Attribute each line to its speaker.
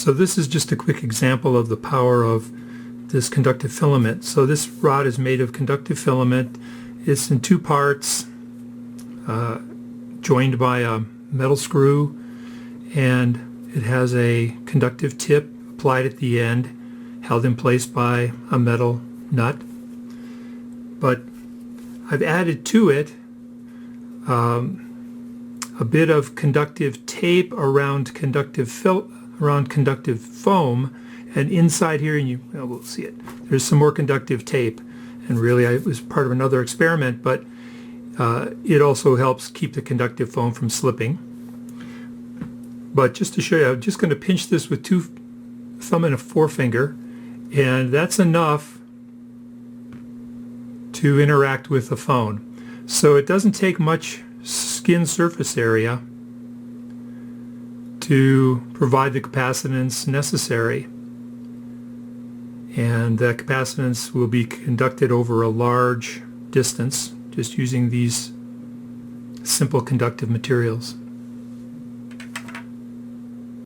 Speaker 1: So this is just a quick example of the power of this conductive filament. So this rod is made of conductive filament. It's in two parts, joined by a metal screw, and it has a conductive tip applied at the end, held in place by a metal nut. But I've added to it a bit of conductive tape around conductive foam, and inside here, and we'll see it, there's some more conductive tape. And really, it was part of another experiment, but it also helps keep the conductive foam from slipping. But just to show you, I'm just going to pinch this with two thumb and a forefinger, and that's enough to interact with the phone. So it doesn't take much skin surface area to provide the capacitance necessary, and that capacitance will be conducted over a large distance just using these simple conductive materials.